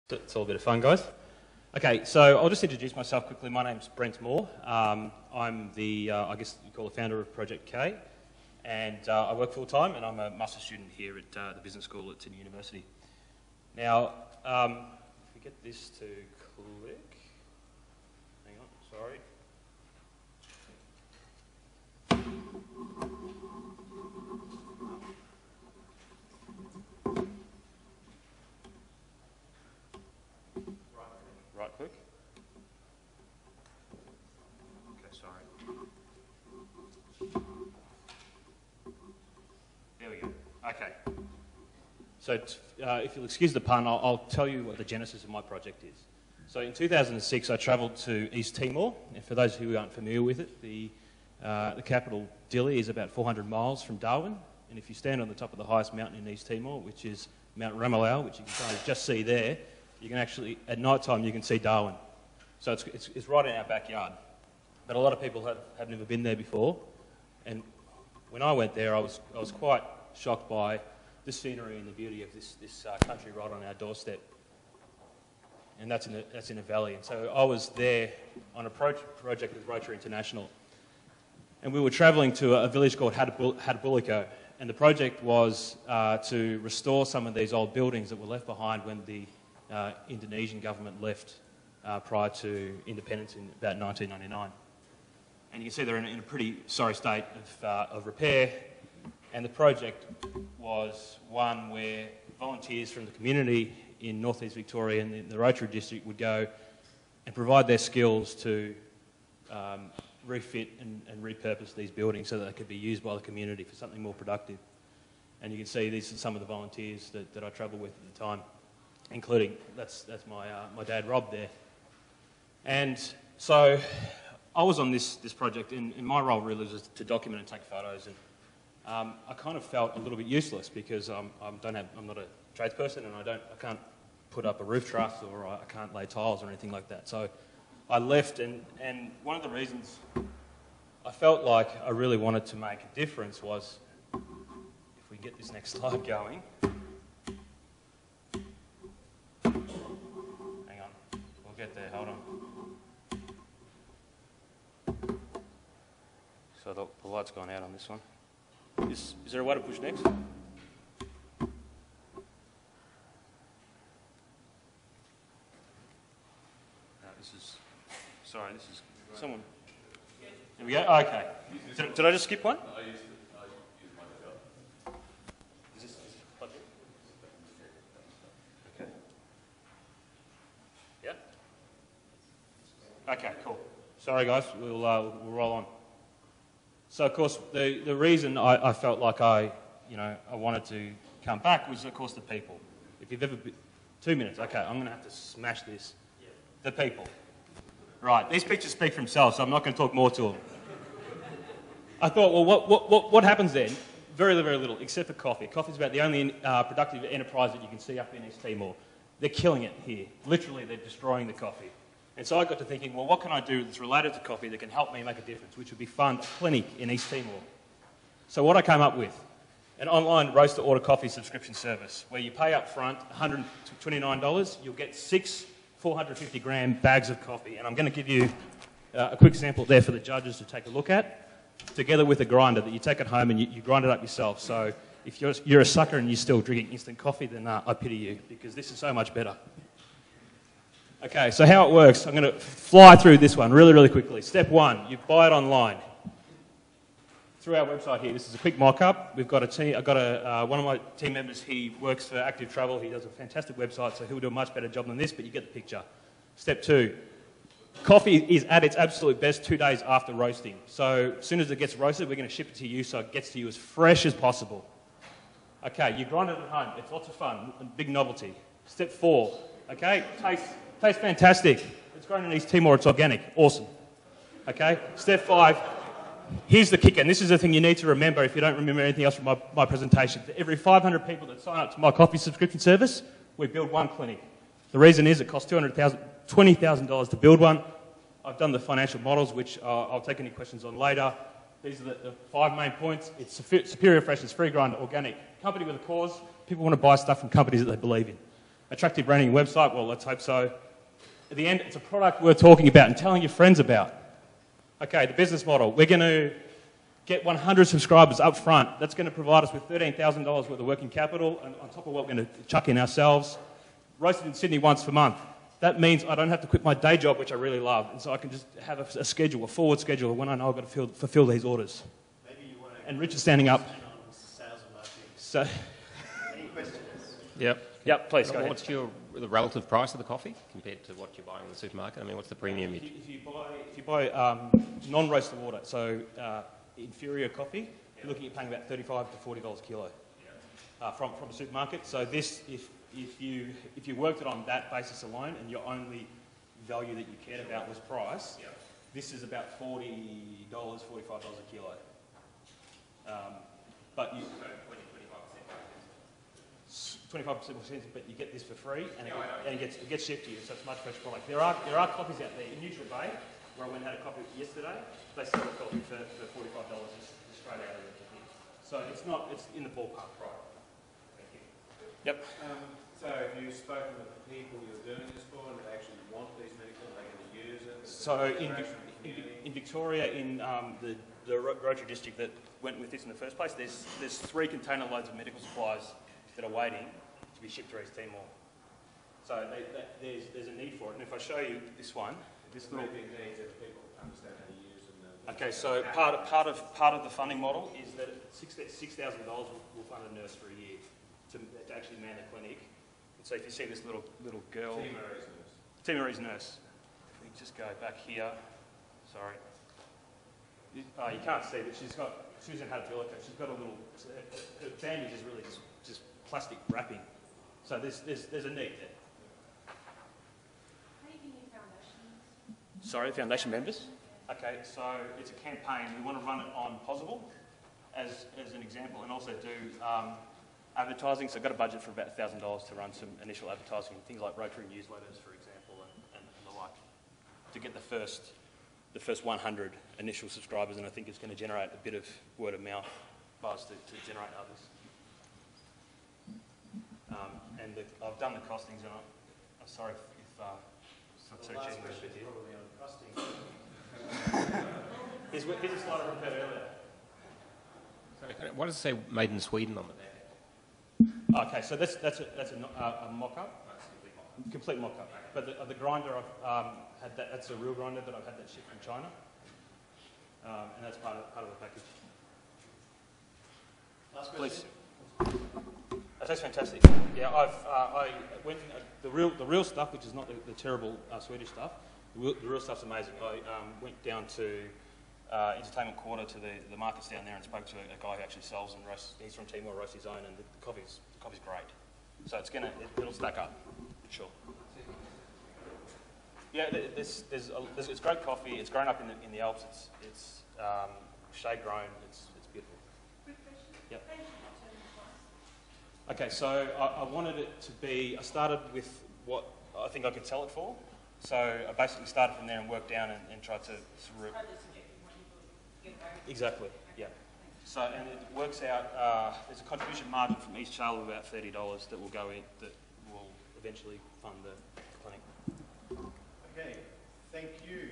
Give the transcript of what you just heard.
It's all a bit of fun, guys. Okay, so I'll just introduce myself quickly. My name's Brent Moore. I'm the, I guess you call the founder of Project K, and I work full-time, and I'm a master's student here at the business school at Sydney University. Now, if we get this to click, hang on, sorry. Right click. Okay, sorry. There we go. Okay. So if you'll excuse the pun, I'll tell you what the genesis of my project is. So in 2006, I travelled to East Timor, and for those who aren't familiar with it, the capital, Dili, is about 400 miles from Darwin, and if you stand on the top of the highest mountain in East Timor, which is Mount Ramelau, which you can kind of just see there, you can actually, at night time, you can see Darwin. So it's right in our backyard. But a lot of people have never been there before. And when I went there, I was quite shocked by the scenery and the beauty of this country right on our doorstep. And that's in a valley. And so I was there on a project with Rotary International. And we were travelling to a village called Hatabuliko. And the project was to restore some of these old buildings that were left behind when the Indonesian government left prior to independence in about 1999. And you can see they're in a pretty sorry state of repair. And the project was one where volunteers from the community in northeast Victoria and in the Rotary district would go and provide their skills to refit and repurpose these buildings so that they could be used by the community for something more productive. And you can see these are some of the volunteers that I travelled with at the time, including, that's my dad Rob there. And so I was on this project, and my role really was to document and take photos. And I kind of felt a little bit useless because I'm not a tradesperson, and I can't put up a roof truss, or I can't lay tiles or anything like that. So I left, and one of the reasons I felt like I really wanted to make a difference was, if we get this next slide going. Hang on, we'll get there, hold on. So the light's gone out on this one. Is there a way to push next? No, this is someone. Here we go, okay. Did I just skip one? I use my job. Is this plugged in? Okay. Yeah? Okay, cool. Sorry guys, we'll roll on. So of course the reason I felt like I wanted to come back was of course the people. If you've ever been, 2 minutes, okay, I'm going to have to smash this. Yeah. The people. Right, these pictures speak for themselves, so I'm not going to talk more to them. I thought, well, what happens then? Very, very little, except for coffee. Coffee's about the only productive enterprise that you can see up in East Timor. They're killing it here. Literally, they're destroying the coffee. And so I got to thinking, well, what can I do that's related to coffee that can help me make a difference, which would be fund a clinic in East Timor. So what I came up with, an online roast-to-order coffee subscription service, where you pay up front $129, you'll get 6 450-gram bags of coffee. And I'm going to give you a quick sample there for the judges to take a look at, together with a grinder that you take it home and you grind it up yourself. So if you're a sucker and you're still drinking instant coffee, then I pity you, because this is so much better. Okay, so how it works, I'm going to fly through this one really, really quickly. Step one, you buy it online. Through our website here, this is a quick mock-up. We've got a team, one of my team members, he works for Active Travel. He does a fantastic website, so he'll do a much better job than this, but you get the picture. Step two, coffee is at its absolute best 2 days after roasting. So as soon as it gets roasted, we're going to ship it to you so it gets to you as fresh as possible. Okay, you grind it at home. It's lots of fun, a big novelty. Step four, okay, tastes fantastic. It's grown in East Timor, it's organic. Awesome. Okay, step five, here's the kicker, and this is the thing you need to remember if you don't remember anything else from my presentation. For every 500 people that sign up to my coffee subscription service, we build one clinic. The reason is it costs $20,000 to build one. I've done the financial models, which I'll take any questions on later. These are the 5 main points. It's superior freshness, free grind, organic. Company with a cause. People want to buy stuff from companies that they believe in. Attractive branding website, well, let's hope so. At the end, it's a product worth talking about and telling your friends about. Okay, the business model. We're going to get 100 subscribers up front. That's going to provide us with $13,000 worth of working capital, and on top of what we're going to chuck in ourselves. Roasted in Sydney once per month. That means I don't have to quit my day job, which I really love, and so I can just have a schedule, a forward schedule, when I know I've got to fulfill these orders. Maybe you want to... And Richard's standing up. ...on sales and marketing. So... Any questions? Yep, please, go ahead. What's the relative price of the coffee compared to what you're buying in the supermarket? I mean, what's the premium? If you buy non-roasted water, so inferior coffee, you're looking at paying about $35 to $40 a kilo from a supermarket. So this, if you worked it on that basis alone and your only value that you cared about was price, this is about $40, $45 a kilo. But you... 25%, but you get this for free, and it gets shipped to you, so it's a much fresher product. There are coffees out there. In Neutral Bay, where I went and had a coffee yesterday, they sell a coffee for $45 straight out of the tin. So it's in the ballpark. Right. Thank you. Yep. So have you spoken with the people you're doing this for and they actually want these medicals, are they going to use it? So in Victoria, in the Rotary district that went with this in the first place, there's 3 container loads of medical supplies that are waiting to be shipped to East Timor. So there's a need for it. And if I show you this one, this little... people understand how to use them. Okay, so part of the funding model is that $6,000 will fund a nurse for a year to actually man the clinic. And so if you see this little girl... T. Marie's nurse. If we just go back here, sorry. You can't see, but she's got... Susan had a feel like she's got a little... Her bandage is really just plastic wrapping. So there's a need there. How do you get foundations? Sorry, foundation members? Okay, so it's a campaign. We want to run it on Pozible as an example, and also do advertising. So I've got a budget for about $1,000 to run some initial advertising, things like Rotary newsletters, for example, and the like, to get the first 100 initial subscribers, and I think it's going to generate a bit of word of mouth buzz to generate others. And I've done the costings, and I'm sorry if it's not so cheap with you. Probably on costing. Here's a slide I prepared earlier. Sorry, what does it say made in Sweden on the back? Okay, so that's a mock-up, complete mock-up. But the grinder I've had that's a real grinder, but I've had that shipped from China, and that's part of the package. Last question. Please. That's fantastic. Yeah, I went the real stuff, which is not the terrible Swedish stuff. The real stuff's amazing. I went down to Entertainment Quarter to the markets down there and spoke to a guy who actually sells and roasts. He's from Timor, roasts his own, and the coffee's great. So it'll stack up, for sure. Yeah, it's great coffee. It's grown up in the Alps. It's shade grown. It's beautiful. Quick question. Yep. How did you determine the price? Okay, so I wanted it to be. I started with what I think I could sell it for. So I basically started from there and worked down and tried to. Totally subjective what you get away with. Exactly. Yeah. So and it works out. There's a contribution margin from each sale of about $30 that will go in that will eventually fund the clinic. Okay, thank you.